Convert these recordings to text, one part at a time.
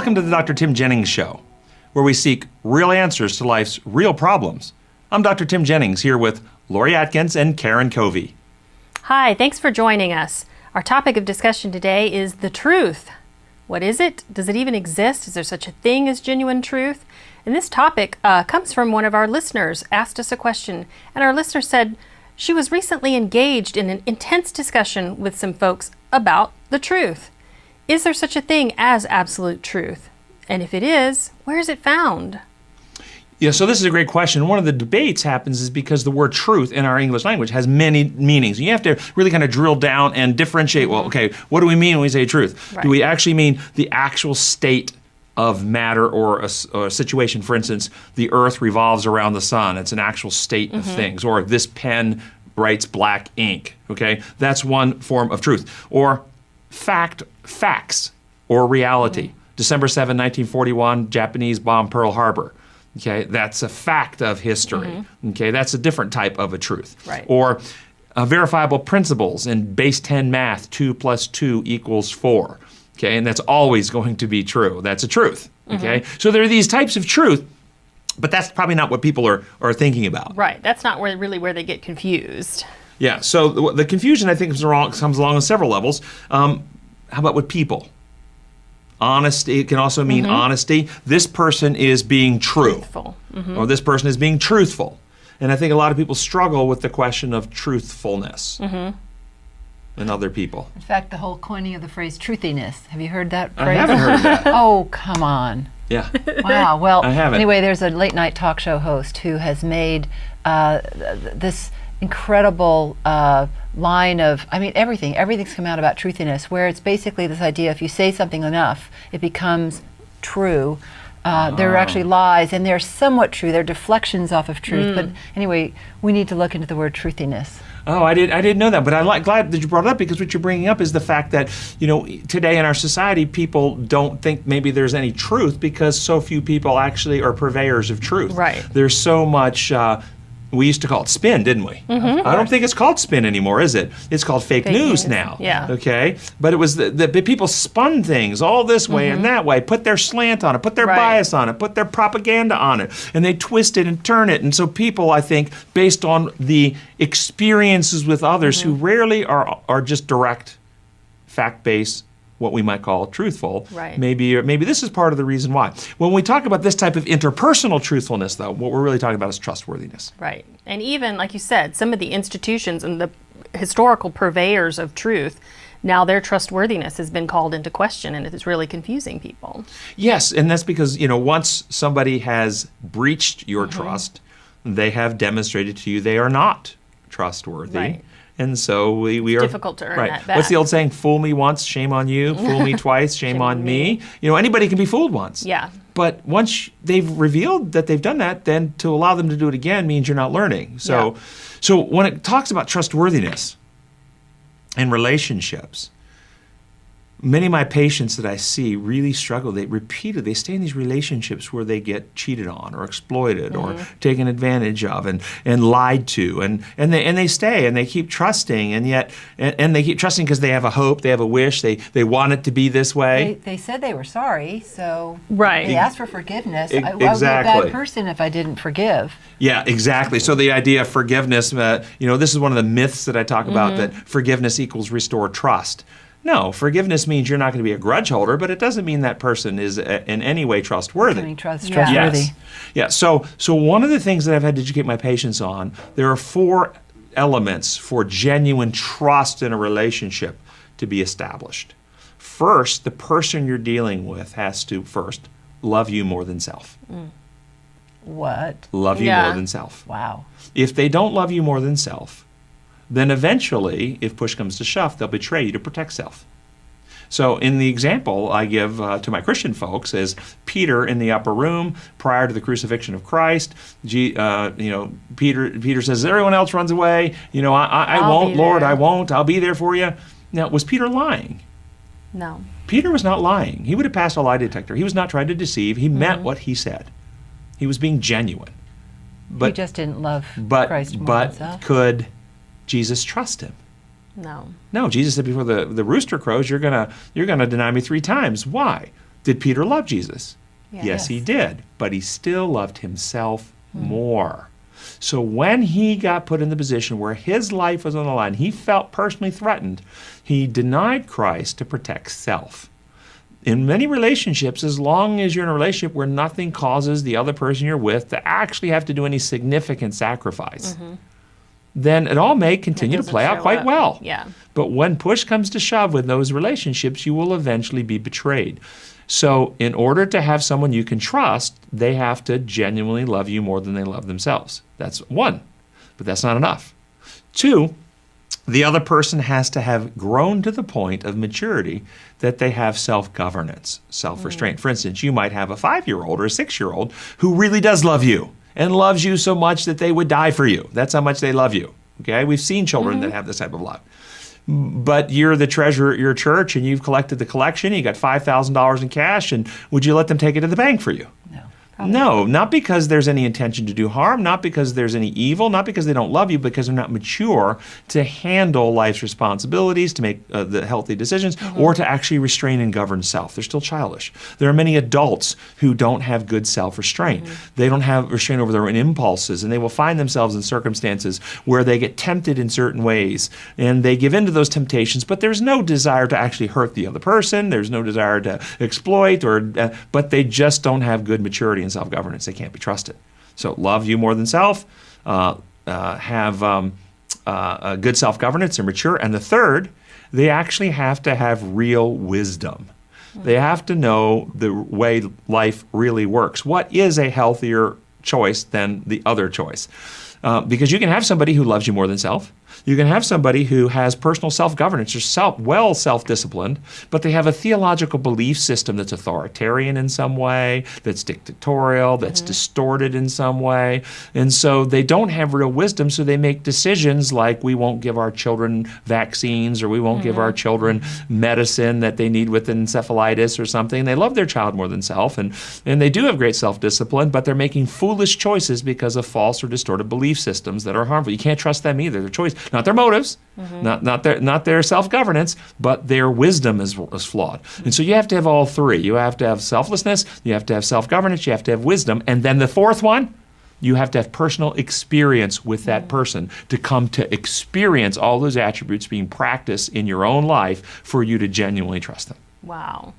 Welcome to the Dr. Tim Jennings Show, where we seek real answers to life's real problems. I'm Dr. Tim Jennings, here with Lori Atkins and Karen Covey. Hi, thanks for joining us. Our topic of discussion today is the truth. What is it? Does it even exist? Is there such a thing as genuine truth? And this topic comes from one of our listeners, asked us a question, and our listener said she was recently engaged in an intense discussion with some folks about the truth. Is there such a thing as absolute truth? And if it is, where is it found? Yeah, so this is a great question. One of the debates happens is because the word truth in our English language has many meanings. You have to really kind of drill down and differentiate, well, okay, what do we mean when we say truth? Right. Do we actually mean the actual state of matter or a situation? For instance, the earth revolves around the sun. It's an actual state of things. Or this pen writes black ink, okay? That's one form of truth. Or facts, or reality. December 7, 1941, Japanese bomb Pearl Harbor. Okay, that's a fact of history. Okay, that's a different type of a truth. Right. Or verifiable principles in base 10 math, 2 plus 2 equals 4. Okay, and that's always going to be true. That's a truth. Okay, so there are these types of truth, but that's probably not what people are thinking about. Right, that's not really where they get confused. Yeah, so the confusion, I think, comes along on several levels. How about with people? Honesty, it can also mean honesty. This person is being true. Truthful. Or this person is being truthful. And I think a lot of people struggle with the question of truthfulness in other people. In fact, the whole coining of the phrase truthiness. Have you heard that phrase? I haven't heard that. Oh, come on. Yeah. Wow. Well, I haven't. Anyway, there's a late night talk show host who has made this incredible line of, everything's come out about truthiness, where it's basically this idea, if you say something enough, it becomes true. There are actually lies, and they're somewhat true. They're deflections off of truth. But anyway, we need to look into the word truthiness. Oh, I didn't know that, but I'm glad that you brought it up, because what you're bringing up is the fact that, today in our society, people don't think maybe there's any truth because so few people actually are purveyors of truth. Right. There's so much, we used to call it spin, didn't we? I don't think it's called spin anymore, is it? It's called fake news now. Yeah. Okay? But it was the people spun things all this way and that way, put their slant on it, put their bias on it, put their propaganda on it, and they twist it and turn it. And so people, I think, based on the experiences with others who rarely are just direct, fact-based, what we might call truthful. Right. Maybe this is part of the reason why. When we talk about this type of interpersonal truthfulness, though, what we're really talking about is trustworthiness. Right. And even, like you said, some of the institutions and the historical purveyors of truth, now their trustworthiness has been called into question, and it's really confusing people. Yes, and that's because, once somebody has breached your trust, they have demonstrated to you they are not trustworthy. Right. And so we are difficult to earn that back. What's the old saying? Fool me once, shame on you. Fool me twice, shame on me. Anybody can be fooled once. Yeah. But once they've revealed that they've done that, then to allow them to do it again means you're not learning. So when it talks about trustworthiness and relationships, many of my patients that I see really struggle. They stay in these relationships where they get cheated on or exploited or taken advantage of and lied to, and they stay and they keep trusting, and they keep trusting because they have a hope, they have a wish, they want it to be this way. They said they were sorry, so Right. they asked for forgiveness. I would be a Exactly. bad person if I didn't forgive. Yeah, exactly. So the idea of forgiveness, this is one of the myths that I talk about, that forgiveness equals restore trust. No, forgiveness means you're not going to be a grudge holder, but it doesn't mean that person is in any way trustworthy. Becoming trustworthy. Yes. Yeah. So one of the things that I've had to educate my patients on, there are 4 elements for genuine trust in a relationship to be established. First, the person you're dealing with has to first love you more than self. What? Love you Yeah. more than self. Wow. If they don't love you more than self, then eventually, if push comes to shove, they'll betray you to protect self. So in the example I give to my Christian folks is Peter in the upper room prior to the crucifixion of Christ. Peter says, everyone else runs away. I won't, Lord, I won't. I'll be there for you. Now, was Peter lying? No. Peter was not lying. He would have passed a lie detector. He was not trying to deceive. He meant what he said. He was being genuine. He just didn't love Christ more than himself. But could Jesus trust him? No. No, Jesus said before the rooster crows, you're gonna deny me 3 times. Why? Did Peter love Jesus? Yeah. Yes, he did, but he still loved himself more. So when he got put in the position where his life was on the line, he felt personally threatened, he denied Christ to protect self. In many relationships, as long as you're in a relationship where nothing causes the other person you're with to actually have to do any significant sacrifice, then it all may continue to doesn't play out show quite up. well. Yeah. But when push comes to shove with those relationships, you will eventually be betrayed. So in order to have someone you can trust, they have to genuinely love you more than they love themselves. That's one, but that's not enough. Two, the other person has to have grown to the point of maturity that they have self-governance, self-restraint. For instance, you might have a 5-year-old or a 6-year-old who really does love you and loves you so much that they would die for you. That's how much they love you. Okay, we've seen children that have this type of love. But you're the treasurer at your church and you've collected the collection, you got $5,000 in cash, and would you let them take it to the bank for you? No. No, not because there's any intention to do harm, not because there's any evil, not because they don't love you, because they're not mature to handle life's responsibilities, to make the healthy decisions, or to actually restrain and govern self. They're still childish. There are many adults who don't have good self-restraint. They don't have restraint over their own impulses, and they will find themselves in circumstances where they get tempted in certain ways, and they give in to those temptations, but there's no desire to actually hurt the other person. There's no desire to exploit, but they just don't have good maturity and self-governance. They can't be trusted. So love you more than self, have a good self-governance and mature. And the third, they actually have to have real wisdom. They have to know the way life really works. What is a healthier choice than the other choice? Because you can have somebody who loves you more than self. You can have somebody who has personal self-governance or self-disciplined, but they have a theological belief system that's authoritarian in some way, that's dictatorial, that's distorted in some way. And so they don't have real wisdom, so they make decisions like we won't give our children vaccines, or we won't give our children medicine that they need with encephalitis or something. They love their child more than self, and they do have great self-discipline, but they're making foolish choices because of false or distorted belief systems that are harmful. You can't trust them either. Their choice, not their motives, not their self-governance, but their wisdom is flawed. And so you have to have all three. You have to have selflessness, you have to have self-governance, you have to have wisdom, and then the fourth one, you have to have personal experience with that person to come to experience all those attributes being practiced in your own life for you to genuinely trust them. Wow.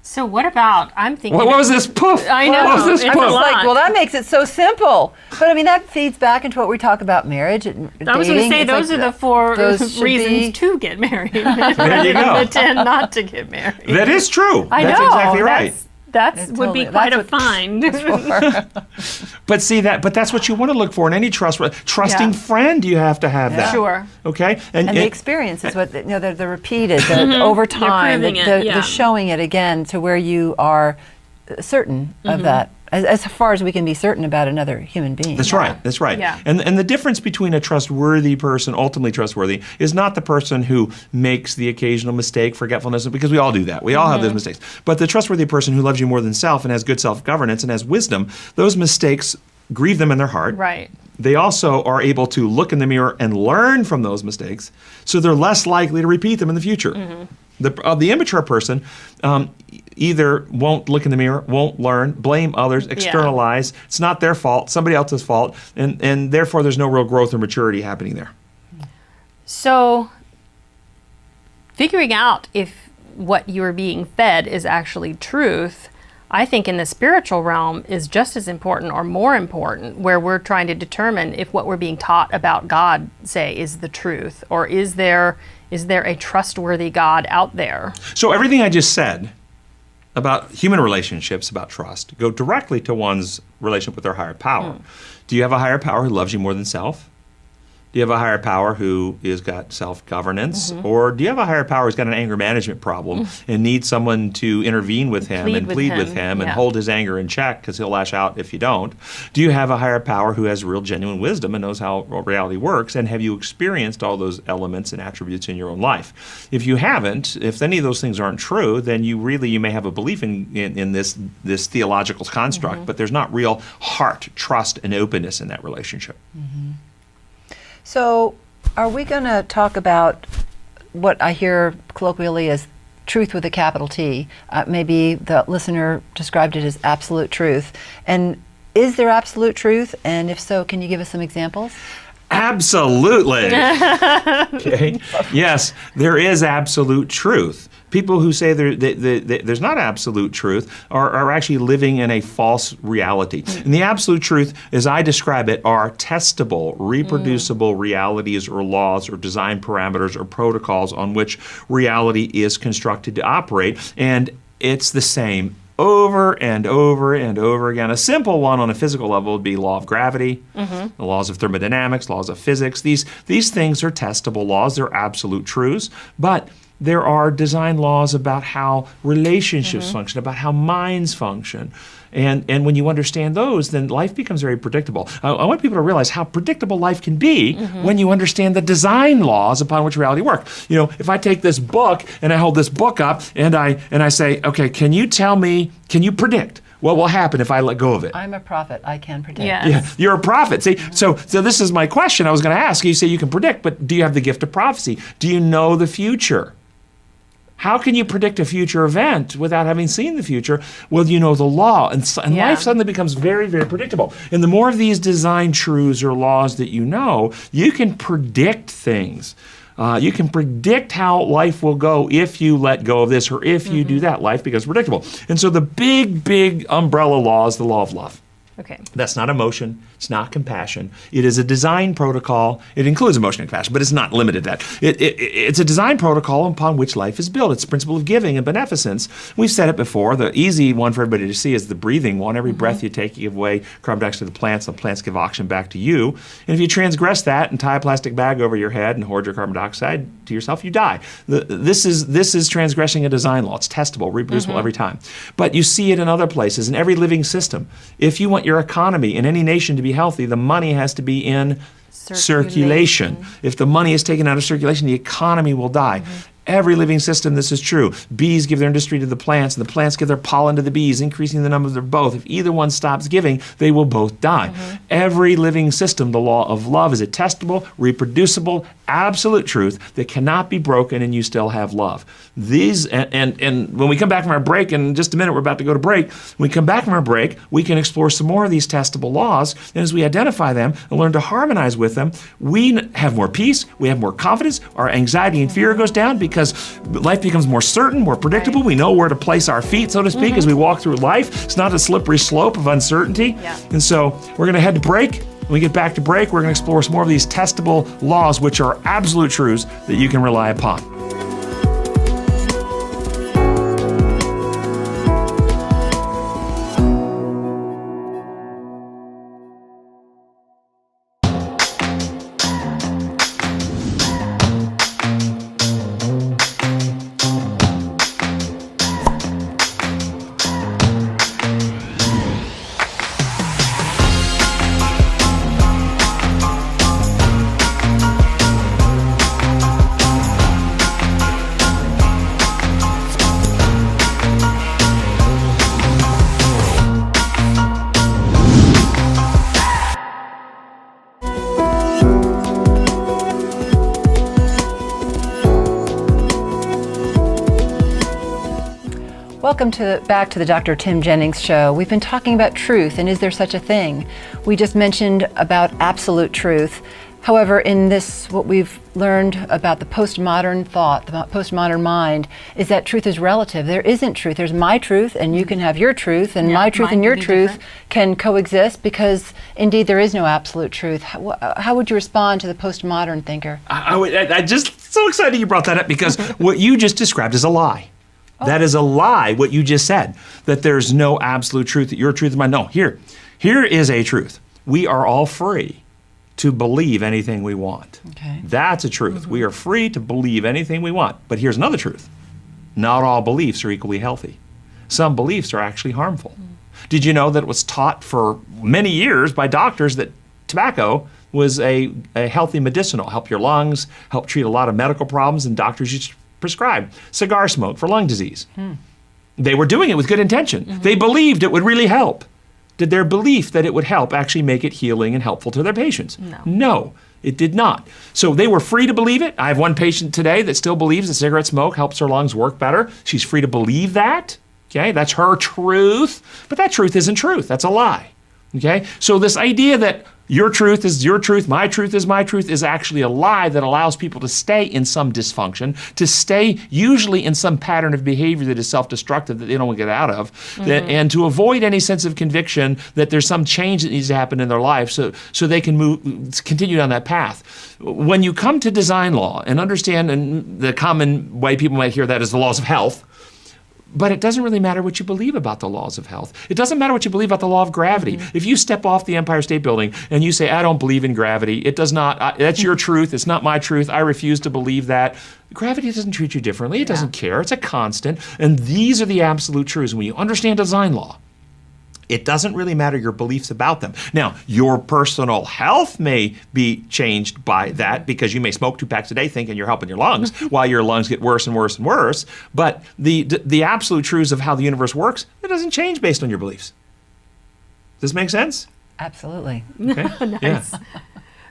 So what about, I'm thinking... What was this poof? I know. What was this It's poof? a lot. Like, well, that makes it so simple. But I mean, that feeds back into what we talk about marriage and dating. I was going to say, It's those like are the four those should reasons be- to get married. There you go. The 10 not to get married. That is true. I That's know. exactly right. That It's would be totally- quite a that's what- find. But see but that's what you want to look for in any trusting Yeah. friend. You have to have that. Sure. Okay. And the experience is what the repeated, the over time, proving it, the yeah. showing it again to where you are certain of that, as far as we can be certain about another human being. That's right. That's right. Yeah. And the difference between a trustworthy person, ultimately trustworthy, is not the person who makes the occasional mistake, forgetfulness, because we all do that. We all have those mistakes. But the trustworthy person who loves you more than self and has good self-governance and has wisdom, those mistakes grieve them in their heart. Right. They also are able to look in the mirror and learn from those mistakes, so they're less likely to repeat them in the future. The immature person either won't look in the mirror, won't learn, blame others, externalize. It's not their fault, somebody else's fault, and therefore there's no real growth or maturity happening there. So figuring out if what you're being fed is actually truth, I think in the spiritual realm is just as important or more important, where we're trying to determine if what we're being taught about God, say, is the truth, or is there a trustworthy God out there? So everything I just said about human relationships, about trust, go directly to one's relationship with their higher power. Do you have a higher power who loves you more than self? Do you have a higher power who has got self-governance? Or do you have a higher power who's got an anger management problem and needs someone to intervene with him and plead with him and hold his anger in check because he'll lash out if you don't? Do you have a higher power who has real genuine wisdom and knows how reality works? And have you experienced all those elements and attributes in your own life? If you haven't, if any of those things aren't true, then you may have a belief in this theological construct, but there's not real heart, trust, and openness in that relationship. So, are we going to talk about what I hear colloquially as truth with a capital T. Maybe the listener described it as absolute truth. And is there absolute truth? And if so, can you give us some examples? Absolutely. Okay. Yes, there is absolute truth. People who say there's not absolute truth are actually living in a false reality. And the absolute truth, as I describe it, are testable, reproducible realities or laws or design parameters or protocols on which reality is constructed to operate. And it's the same over and over and over again. A simple one on a physical level would be law of gravity, the laws of thermodynamics, laws of physics. These things are testable laws. They're absolute truths. But there are design laws about how relationships function, about how minds function. And when you understand those, then life becomes very predictable. I want people to realize how predictable life can be when you understand the design laws upon which reality works. You know, if I take this book and I hold this book up and I say, okay, can you predict what will happen if I let go of it? I'm a prophet. I can predict. Yes. Yeah, you're a prophet. See, so this is my question I was going to ask. You say you can predict, but do you have the gift of prophecy? Do you know the future? How can you predict a future event without having seen the future? Well, you know the law, and life suddenly becomes very, very predictable. And the more of these design truths or laws that you know, you can predict things. You can predict how life will go if you let go of this or if you do that. Life becomes predictable. And so the big, big umbrella law is the law of love. Okay. That's not emotion. It's not compassion. It is a design protocol. It includes emotion and compassion, but it's not limited to that. It's a design protocol upon which life is built. It's the principle of giving and beneficence. We've said it before. The easy one for everybody to see is the breathing one. Every breath you take, you give away carbon dioxide to the plants give oxygen back to you. And if you transgress that and tie a plastic bag over your head and hoard your carbon dioxide to yourself, you die. This is transgressing a design law. It's testable, reproducible every time. But you see it in other places, in every living system. If you want your economy in any nation to be healthy, the money has to be in circulation. If the money is taken out of circulation, the economy will die. Every living system, this is true. Bees give their industry to the plants, and the plants give their pollen to the bees, increasing the numbers of both. If either one stops giving, they will both die. Every living system, the law of love is a testable, reproducible, absolute truth that cannot be broken, and you still have love. These, and when we come back from our break, in just a minute, we're about to go to break. When we come back from our break, we can explore some more of these testable laws, and as we identify them and learn to harmonize with them, we have more peace, we have more confidence, our anxiety and fear goes down because life becomes more certain, more predictable. We know where to place our feet, so to speak, as we walk through life. It's not a slippery slope of uncertainty. And so we're going to head to break. When we get back to break, we're going to explore some more of these testable laws, which are absolute truths that you can rely upon. Welcome back to the Dr. Tim Jennings Show. We've been talking about truth and is there such a thing? We just mentioned about absolute truth. However, in this, what we've learned about the postmodern thought, the postmodern mind, is that truth is relative. There isn't truth. There's my truth, and you can have your truth, and my truth and your truth can coexist because, indeed, there is no absolute truth. How would you respond to the postmodern thinker? I just so excited you brought that up because what you just described is a lie. That is a lie, what you just said, that there's no absolute truth, that your truth is mine. No, here is a truth. We are all free to believe anything we want. Okay. That's a truth. We are free to believe anything we want. But here's another truth. Not all beliefs are equally healthy. Some beliefs are actually harmful. Did you know that it was taught for many years by doctors that tobacco was a healthy medicinal, help your lungs, help treat a lot of medical problems, and doctors used to prescribe cigar smoke for lung disease. They were doing it with good intention. They believed it would really help. Did their belief that it would help actually make it healing and helpful to their patients? No. No. It did not. So they were free to believe it. I have one patient today that still believes that cigarette smoke helps her lungs work better. She's free to believe that. Okay, that's her truth. But that truth isn't truth. That's a lie. Okay, so this idea that your truth is your truth, my truth is actually a lie that allows people to stay in some dysfunction, to stay usually in some pattern of behavior that is self-destructive that they don't want to get out of, and to avoid any sense of conviction that there's some change that needs to happen in their life so they can continue down that path. When you come to design law and understand, and the common way people might hear that is the laws of health, but it doesn't really matter what you believe about the laws of health. It doesn't matter what you believe about the law of gravity. If you step off the Empire State Building and you say, I don't believe in gravity, it does not, that's your truth, it's not my truth, I refuse to believe that. Gravity doesn't treat you differently, it doesn't care, it's a constant, and these are the absolute truths. And when you understand design law, it doesn't really matter your beliefs about them. Now, your personal health may be changed by that because you may smoke 2 packs a day thinking you're helping your lungs while your lungs get worse and worse and worse. But the absolute truths of how the universe works, it doesn't change based on your beliefs. Does this make sense? Absolutely. Okay. Nice.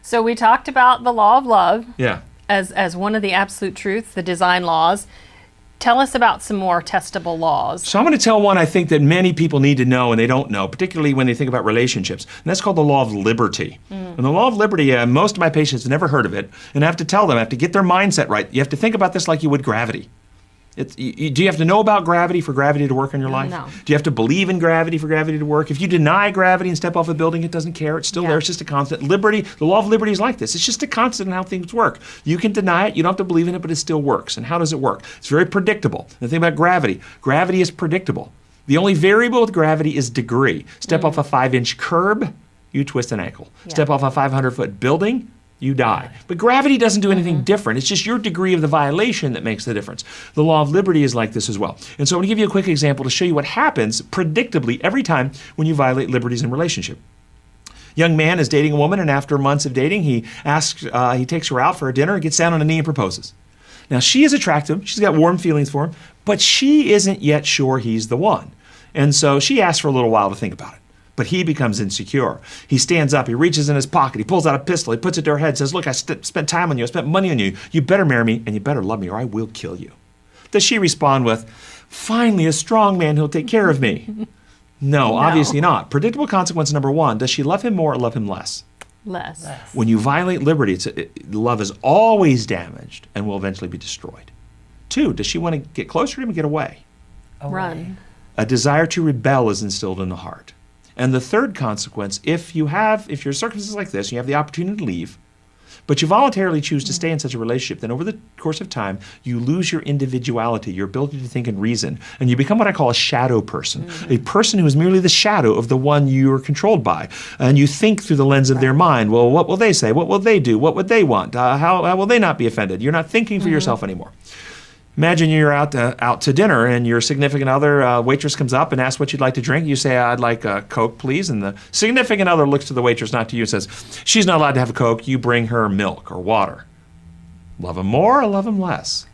So we talked about the law of love Yeah. as one of the absolute truths, the design laws. Tell us about some more testable laws. So I'm going to tell one I think that many people need to know and they don't know, particularly when they think about relationships. And that's called the law of liberty. And the law of liberty, most of my patients have never heard of it. And I have to tell them, I have to get their mindset right. You have to think about this like you would gravity. Do you have to know about gravity for gravity to work in your life? No. Do you have to believe in gravity for gravity to work? If you deny gravity and step off a building, it doesn't care. It's still there. It's just a constant. Liberty, the law of liberty is like this. It's just a constant in how things work. You can deny it. You don't have to believe in it, but it still works. And how does it work? It's very predictable. The thing about gravity is predictable. The only variable with gravity is degree. Step off a 5-inch curb, you twist an ankle. Step off a 500-foot building, you die. But gravity doesn't do anything different. It's just your degree of the violation that makes the difference. The law of liberty is like this as well. And so I'm going to give you a quick example to show you what happens predictably every time when you violate liberties in relationship. Young man is dating a woman, and after months of dating, he takes her out for a dinner, gets down on a knee and proposes. Now, she is attractive. She's got warm feelings for him, but she isn't yet sure he's the one. And so she asks for a little while to think about it. But he becomes insecure. He stands up, he reaches in his pocket, he pulls out a pistol, he puts it to her head, says, look, I spent time on you, I spent money on you. You better marry me, and you better love me, or I will kill you. Does she respond with, finally, a strong man who'll take care of me? No, obviously not. Predictable consequence number 1, does she love him more or love him less? Less. When you violate liberty, love is always damaged and will eventually be destroyed. 2, does she want to get closer to him and get away? Run. A desire to rebel is instilled in the heart. And the third consequence, if your circumstances like this, you have the opportunity to leave, but you voluntarily choose to stay in such a relationship, then over the course of time, you lose your individuality, your ability to think and reason, and you become what I call a shadow person, a person who is merely the shadow of the one you are controlled by. And you think through the lens of their mind. Well, what will they say? What will they do? What would they want? How will they not be offended? You're not thinking for yourself anymore. Imagine you're out to dinner and your significant other, waitress comes up and asks what you'd like to drink. You say, I'd like a Coke, please. And the significant other looks to the waitress, not to you, and says, she's not allowed to have a Coke. You bring her milk or water. Love him more or love him less?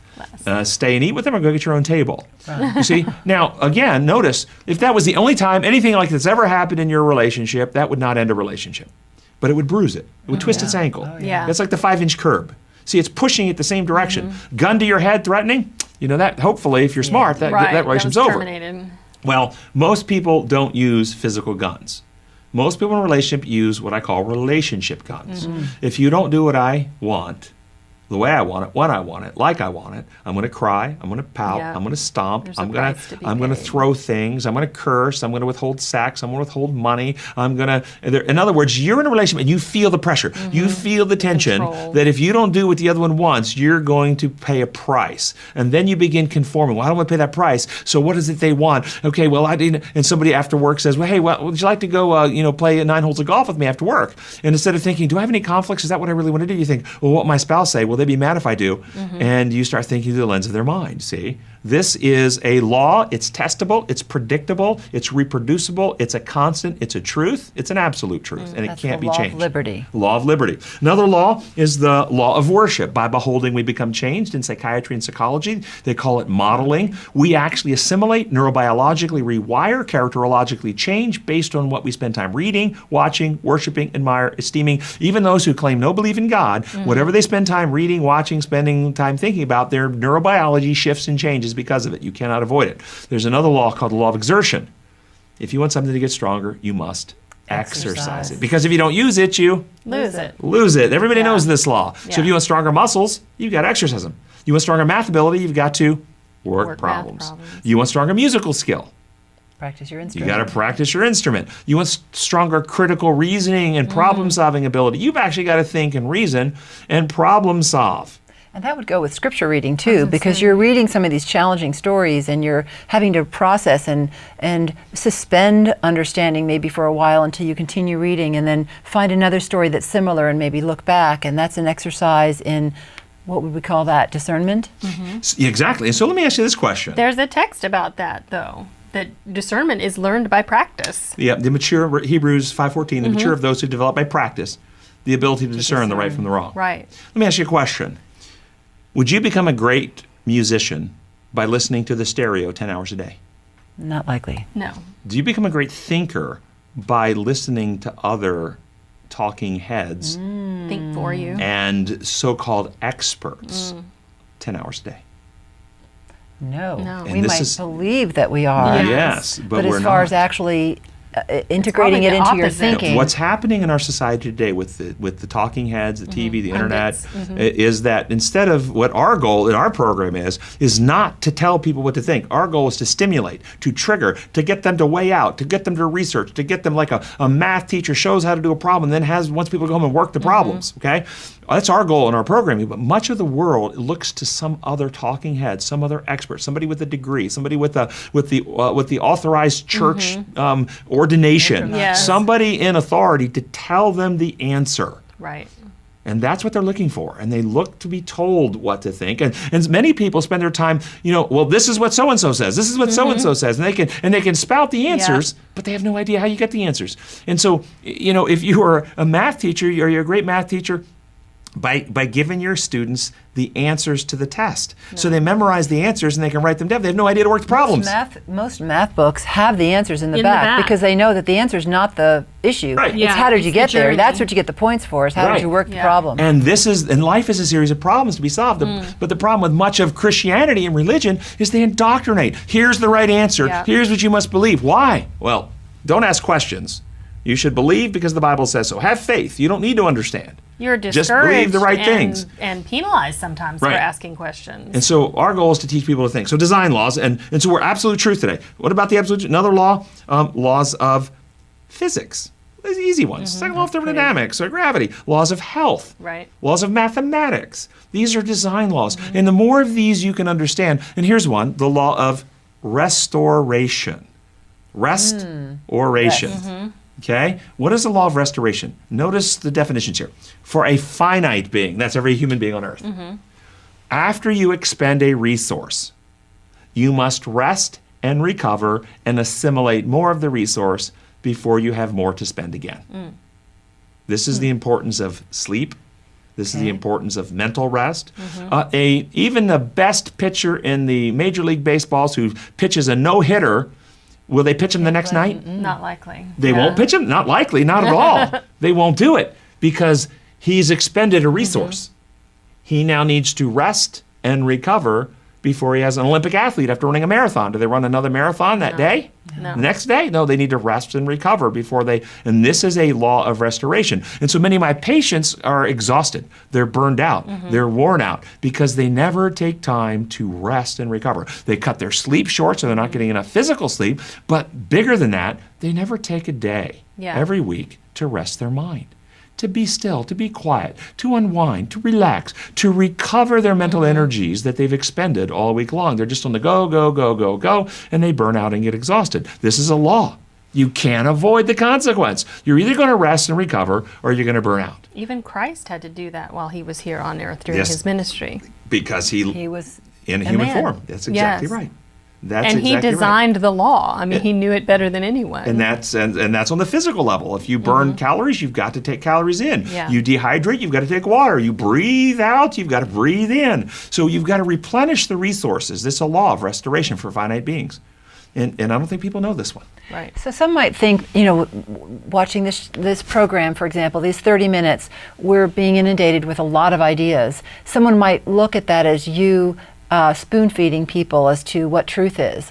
Stay and eat with them or go get your own table. You see? Now, again, notice, if that was the only time anything like this ever happened in your relationship, that would not end a relationship. But it would bruise it. It would twist its ankle. That's like the 5-inch curb. See, it's pushing it the same direction. Gun to your head, threatening. You know that. Hopefully, if you're smart, that relationship's over. Terminated. Well, most people don't use physical guns. Most people in a relationship use what I call relationship guns. If you don't do what I want, the way I want it, when I want it, like I want it, I'm going to cry, I'm going to pout, I'm going to stomp, I'm going to throw things, I'm going to curse, I'm going to withhold sex, I'm going to withhold money, in other words, you're in a relationship and you feel the pressure, you feel the tension that if you don't do what the other one wants, you're going to pay a price. And then you begin conforming. Well, I don't want to pay that price, so what is it they want? Okay, well, I didn't, and somebody after work says, well, hey, would you like to go, play 9 holes of golf with me after work? And instead of thinking, do I have any conflicts? Is that what I really want to do? You think, well, what my spouse say? Will they be mad if I do? And you start thinking through the lens of their mind, see? This is a law. It's testable. It's predictable. It's reproducible. It's a constant. It's a truth. It's an absolute truth, and it can't be changed. Law of liberty. Law of liberty. Another law is the law of worship. By beholding, we become changed. In psychiatry and psychology, they call it modeling. We actually assimilate, neurobiologically rewire, characterologically change based on what we spend time reading, watching, worshiping, admire, esteeming. Even those who claim no belief in God, whatever they spend time reading, watching, spending time thinking about, their neurobiology shifts and changes because of it. You cannot avoid it. There's another law called the law of exertion. If you want something to get stronger, you must exercise it. Because if you don't use it, you Lose it. lose it. Everybody knows this law. So Yeah. if you want stronger muscles, you've got to exercise them. You want stronger math ability, you've got to work Work math problems. problems. You want stronger musical skill, Practice your you instrument. got to practice your instrument. You want stronger critical reasoning and problem solving ability. You've actually got to think and reason and problem solve. And that would go with scripture reading too, because you're reading some of these challenging stories and you're having to process and suspend understanding maybe for a while until you continue reading, and then find another story that's similar and maybe look back. And that's an exercise in, what would we call that, discernment? Exactly. And so let me ask you this question. There's a text about that, though, that discernment is learned by practice. Yeah, the mature, Hebrews 5:14, the mature of those who develop by practice the ability to discern the right from the wrong. Right. Let me ask you a question. Would you become a great musician by listening to the stereo 10 hours a day? Not likely. No. Do you become a great thinker by listening to other talking heads Think for you. and so-called experts 10 hours a day? No. No. We And this might is- believe that we are. Yeah. Yes, but But we're as far not. as actually integrating probably it the into your opposite. thinking. What's happening in our society today with the talking heads, the TV, the internet, Pundits. is that instead of what our goal in our program is not to tell people what to think. Our goal is to stimulate, to trigger, to get them to weigh out, to get them to research, to get them like a math teacher shows how to do a problem, and then wants people to go home and work the problems. Okay, that's our goal in our programming. But much of the world looks to some other talking head, some other expert, somebody with a degree, somebody with the authorized church ordination. Yes. Somebody in authority to tell them the answer. Right. And that's what they're looking for. And they look to be told what to think. And many people spend their time, well, this is what so-and-so says. This is what so-and-so says. And they can spout the answers, but they have no idea how you get the answers. And so, if you are a math teacher, or you're a great math teacher, by giving your students the answers to the test. So they memorize the answers and they can write them down. They have no idea to work the problems. Most math books have the answers in the In the back back. because they know that the answer is not the issue. Right. It's Yeah, how did it's you the get there. journey. That's what you get the points for, is how Right. did you work the Yeah. problem. And life is a series of problems to be solved. But the problem with much of Christianity and religion is they indoctrinate. Here's the right answer. Yeah. Here's what you must believe. Why? Well, don't ask questions. You should believe because the Bible says so. Have faith. You don't need to understand. You're Just discouraged believe the right and, things. and penalized sometimes Right. for asking questions. And so our goal is to teach people to think. So design laws, and so we're absolute truth today. What about the absolute? Another law, laws of physics. These easy ones. Second law of thermodynamics or gravity. Laws of health. Right. Laws of mathematics. These are design laws. And the more of these you can understand, and here's one, the law of restoration. Restoration. Okay? What is the law of restoration? Notice the definitions here. For a finite being, that's every human being on earth, after you expend a resource, you must rest and recover and assimilate more of the resource before you have more to spend again. This is the importance of sleep. This is the importance of mental rest. Even the best pitcher in the Major League Baseballs who pitches a no-hitter, will they pitch him the next night? Not likely. They won't pitch him? Not likely, not at all. They won't do it because he's expended a resource. He now needs to rest and recover before he has an Olympic athlete after running a marathon. Do they run another marathon that day? No. The next day? No, they need to rest and recover before and this is a law of restoration. And so many of my patients are exhausted. They're burned out. They're worn out because they never take time to rest and recover. They cut their sleep short so they're not getting enough physical sleep, but bigger than that, they never take a day every week to rest their mind. To be still, to be quiet, to unwind, to relax, to recover their mental energies that they've expended all week long. They're just on the go, go, go, go, go, and they burn out and get exhausted. This is a law. You can't avoid the consequence. You're either going to rest and recover or you're going to burn out. Even Christ had to do that while he was here on earth during Yes. his ministry. Because he He was in A human man. form. That's exactly Yes. right. That's And he exactly right. designed the law. I mean, he knew it better than anyone. And that's on the physical level. If you burn calories, you've got to take calories in. Yeah. You dehydrate, you've got to take water. You breathe out, you've got to breathe in. So you've got to replenish the resources. This is a law of restoration for finite beings. And I don't think people know this one. Right. So some might think, watching this program, for example, these 30 minutes, we're being inundated with a lot of ideas. Someone might look at that as you spoon-feeding people as to what truth is.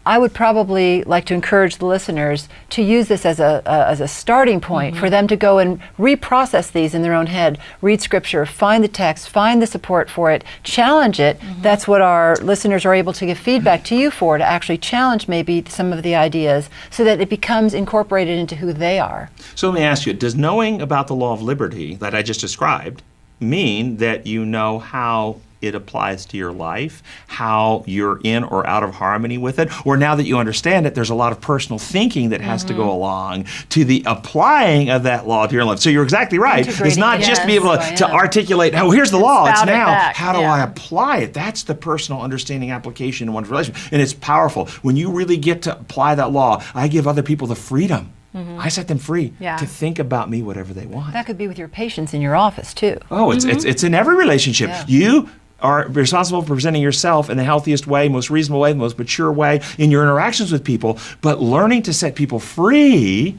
I would probably like to encourage the listeners to use this as a starting point for them to go and reprocess these in their own head, read scripture, find the text, find the support for it, challenge it. That's what our listeners are able to give feedback to you for, to actually challenge maybe some of the ideas so that it becomes incorporated into who they are. So let me ask you, does knowing about the law of liberty that I just described mean that you know how it applies to your life, how you're in or out of harmony with it? Or now that you understand it, there's a lot of personal thinking that has to go along to the applying of that law to your life. So you're exactly right. It's not just to be able to articulate, oh, here's the law, it's spout it now. back, How do I apply it? That's the personal understanding application in one's relationship. And it's powerful. When you really get to apply that law, I give other people the freedom. I set them free to think about me whatever they want. That could be with your patients in your office too. Oh, it's in every relationship. Yeah. You are responsible for presenting yourself in the healthiest way, most reasonable way, the most mature way in your interactions with people, but learning to set people free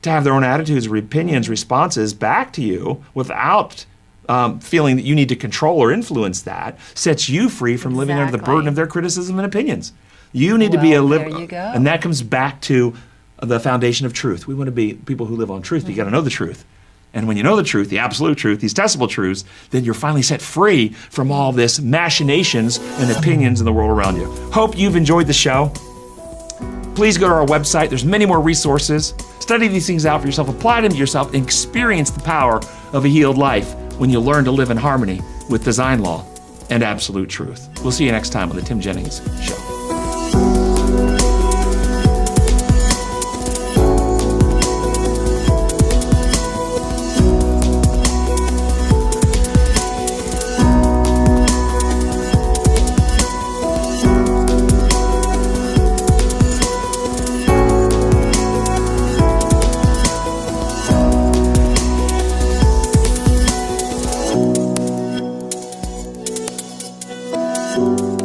to have their own attitudes, opinions, responses back to you without feeling that you need to control or influence that sets you free from living under the burden of their criticism and opinions. You need to be a there you go. and that comes back to the foundation of truth. We want to be people who live on truth, but you got to know the truth. And when you know the truth, the absolute truth, these testable truths, then you're finally set free from all this machinations and opinions in the world around you. Hope you've enjoyed the show. Please go to our website. There's many more resources. Study these things out for yourself, apply them to yourself, and experience the power of a healed life when you learn to live in harmony with design law and absolute truth. We'll see you next time on the Tim Jennings Show. you.